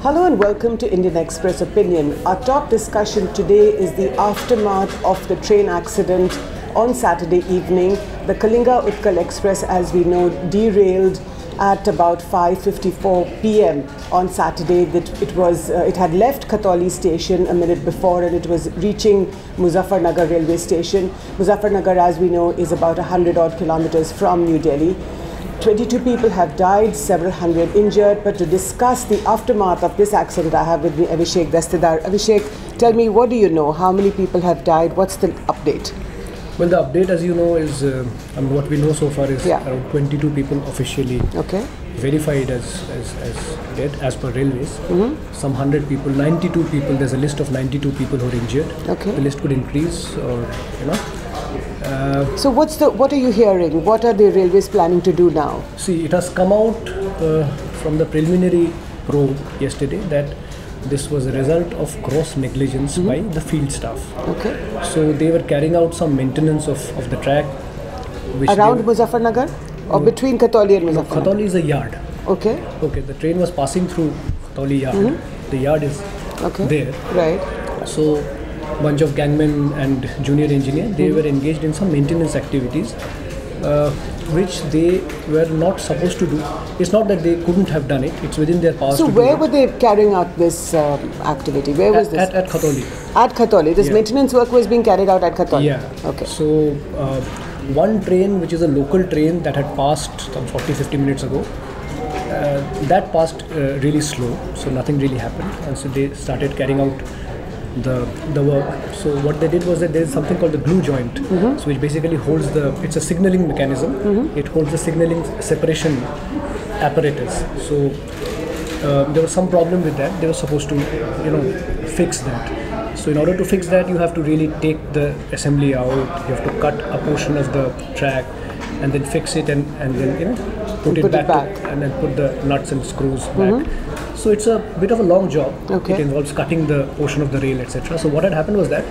Hello and welcome to Indian Express Opinion. Our top discussion today is the aftermath of the train accident on Saturday evening. The Kalinga Utkal Express, as we know, derailed at about 5:54 p.m. on Saturday. It had left Khatoli station a minute before and it was reaching Muzaffarnagar railway station. Muzaffarnagar, as we know, is about 100 odd kilometers from New Delhi. 22 people have died, several hundred injured. But to discuss the aftermath of this accident, I have with me Abhishek Dastidar. Abhishek, tell me, what do you know? How many people have died? What's the update? Well, the update, as you know, is what we know so far is around 22 people officially verified as dead as per railways. Some 100 people, 92 people. There's a list of 92 people who are injured. The list could increase, or So what are you hearing? What are the railways planning to do now? See, it has come out from the preliminary probe yesterday that this was a result of gross negligence by the field staff. So they were carrying out some maintenance of the track. Around Muzaffarnagar or between Khatoli and Muzaffarnagar? No, Khatoli is a yard. Okay, the train was passing through Khatoli yard. The yard is there. Right. So bunch of gangmen and junior engineer, they were engaged in some maintenance activities which they were not supposed to do. It's not that they couldn't have done it, it's within their powers to do it. So where were they carrying out this activity? Where was this? At Khatoli. At Khatoli. This maintenance work was being carried out at Khatoli? Yeah. Okay. So one train, which is a local train that had passed some 40-50 minutes ago, that passed really slow, so nothing really happened, and so they started carrying out the work. So what they did was that there is something called the glue joint, so which basically holds it's a signaling mechanism. It holds the signaling separation apparatus. So there was some problem with that. They were supposed to fix that. So in order to fix that, you have to really take the assembly out, you have to cut a portion of the track and then fix it and then put it back. And then put the nuts and screws back. So it's a bit of a long job. It involves cutting the portion of the rail, etc. So what had happened was that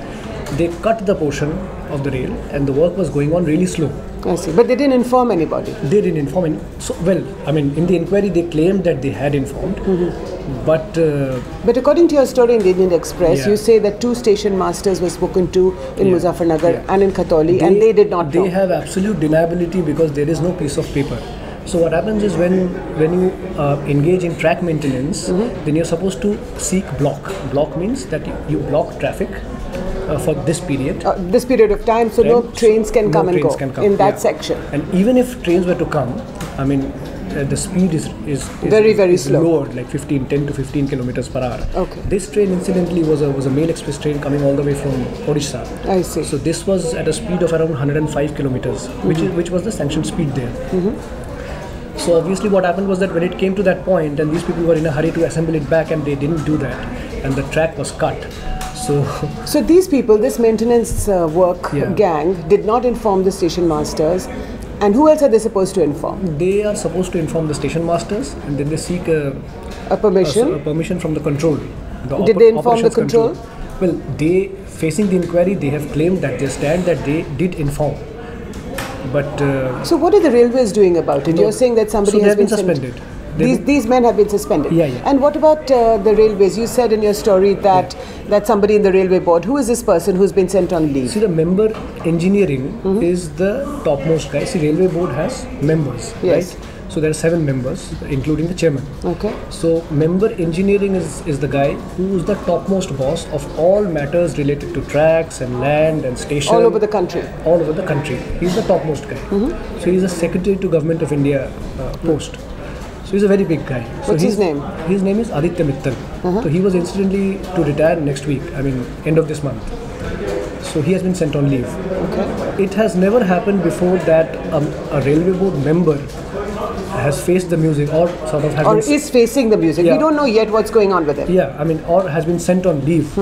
they cut the portion of the rail and the work was going on really slow. I see. But they didn't inform anybody? They didn't inform any. So, well, I mean, in the inquiry they claimed that they had informed. But according to your story in the Indian Express, you say that 2 station masters were spoken to in Muzaffarnagar and in Khatoli, and they did not know. They have absolute deniability because there is no piece of paper. So what happens is when you engage in track maintenance, then you're supposed to seek block. Block means that you block traffic for this period. This period of time, so no trains can come and go in that section. And even if trains were to come, I mean, the speed is very slow, lowered, like 10 to 15 kilometers per hour. This train, incidentally, was a mail express train coming all the way from Odisha. I see. So this was at a speed of around 105 kilometers, which was the sanctioned speed there. So obviously what happened was that when it came to that point and these people were in a hurry to assemble it back and they didn't do that and the track was cut. So these people, this maintenance work gang, did not inform the station masters. And who else are they supposed to inform? They are supposed to inform the station masters and then they seek a permission? A permission from the control. Did they inform the control? Well, facing the inquiry, they have claimed that they stand that they did inform. But so what are the railways doing about it? You're saying that somebody has been suspended. These men have been suspended. And what about the railways? You said in your story that somebody in the railway board. Who is this person who's been sent on leave? See, the member engineering is the topmost guy. See, railway board has members, right? So there are 7 members, including the chairman. So member engineering is the guy who is the topmost boss of all matters related to tracks and land and station. All over the country. All over the country. He's the topmost guy. So he's a Secretary to Government of India post. So he's a very big guy. So what's his name? His name is Aditya Mittal. So he was incidentally to retire next week. I mean, end of this month. So he has been sent on leave. It has never happened before that a railway board member has faced the music or sort of has is facing the music. We don't know yet what's going on with him. I mean, or has been sent on leave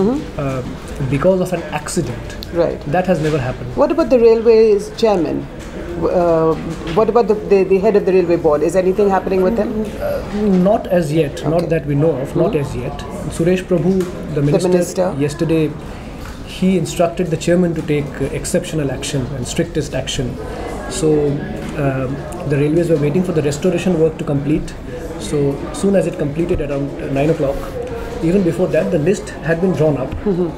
because of an accident. Right. That has never happened. What about the railways chairman? What about the head of the railway board? Is anything happening with him? Not as yet. Not that we know of. Not as yet. Suresh Prabhu, the minister, yesterday, he instructed the chairman to take exceptional action and strictest action. So the railways were waiting for the restoration work to complete. So soon as it completed around 9 o'clock, even before that, the list had been drawn up.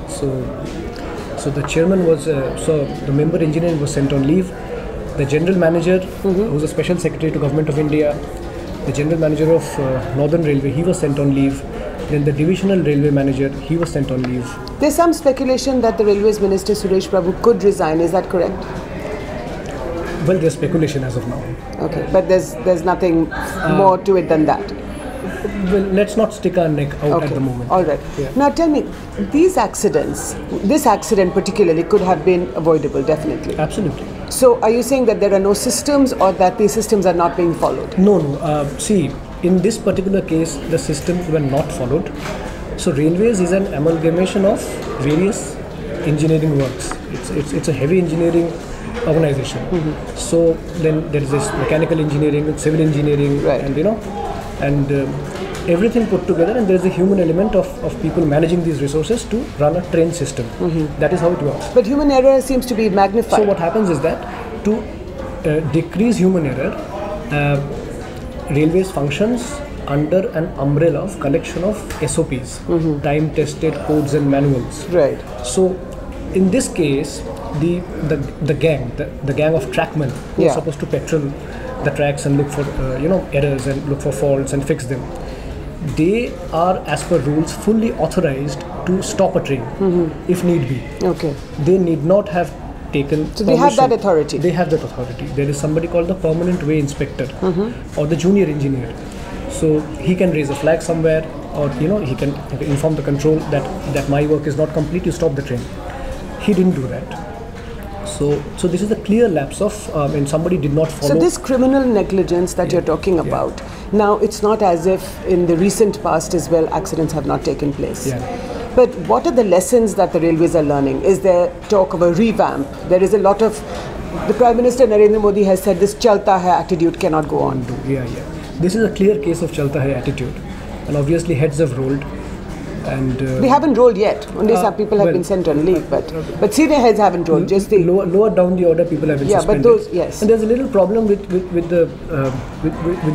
So the chairman was, so the member engineer was sent on leave. The general manager, who was a special secretary to Government of India, the general manager of Northern Railway, he was sent on leave. Then the divisional railway manager, he was sent on leave. There's some speculation that the Railways Minister Suresh Prabhu could resign. Is that correct? Well, there's speculation as of now. Okay, but there's nothing more to it than that. Well, let's not stick our neck out at the moment. All right. Yeah. Now tell me, these accidents, this accident particularly, could have been avoidable, definitely. Absolutely. So are you saying that there are no systems, or that these systems are not being followed? No. See, in this particular case, the systems were not followed. So railways is an amalgamation of various engineering works. It's a heavy engineering organization. So then there is this mechanical engineering, civil engineering, Right. and everything put together, and there is a human element of people managing these resources to run a train system. That is how it works. But human error seems to be magnified. So what happens is that to decrease human error, railways functions under an umbrella of collection of SOPs, time-tested codes and manuals. Right. So in this case, the gang of trackmen who are supposed to patrol the tracks and look for errors and look for faults and fix them, they are, as per rules, fully authorized to stop a train if need be. Okay. They need not have taken So they have that authority. They have that authority. There is somebody called the permanent way inspector or the junior engineer. So he can raise a flag somewhere, or he can inform the control that my work is not complete, you stop the train. He didn't do that. So this is a clear lapse of when somebody did not follow. So this criminal negligence that you're talking about, now it's not as if in the recent past as well accidents have not taken place. Yeah. But what are the lessons that the railways are learning? Is there talk of a revamp? There is a lot of, the Prime Minister Narendra Modi has said this chalta hai attitude cannot go on. Yeah. This is a clear case of chalta hai attitude, and obviously heads have rolled. And they haven't rolled yet. Only some people have been sent on leave, but senior heads haven't rolled. Just the lower down the order, people have been suspended. But those, yes. And there's a little problem with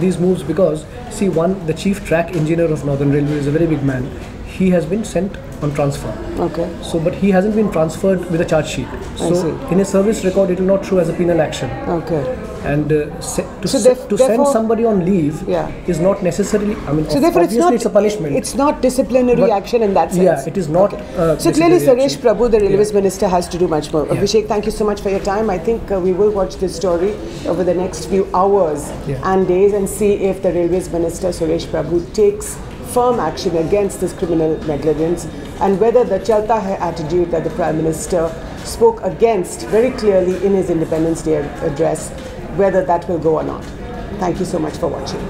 these moves, because see, the chief track engineer of Northern Railway is a very big man. He has been sent on transfer. Okay. So, but he hasn't been transferred with a charge sheet. So, in a service record, it will not show as a penal action. Okay. And to send somebody on leave is not necessarily. I mean, so therefore, it's a punishment. It's not disciplinary action in that sense. Yeah, it is not. Okay. So clearly, Suresh Prabhu, the Railways Minister, has to do much more. Abhishek, thank you so much for your time. I think we will watch this story over the next few hours and days and see if the Railways Minister Suresh Prabhu takes firm action against this criminal negligence, and whether the chalta hai attitude that the Prime Minister spoke against very clearly in his Independence Day address, whether that will go or not. Thank you so much for watching.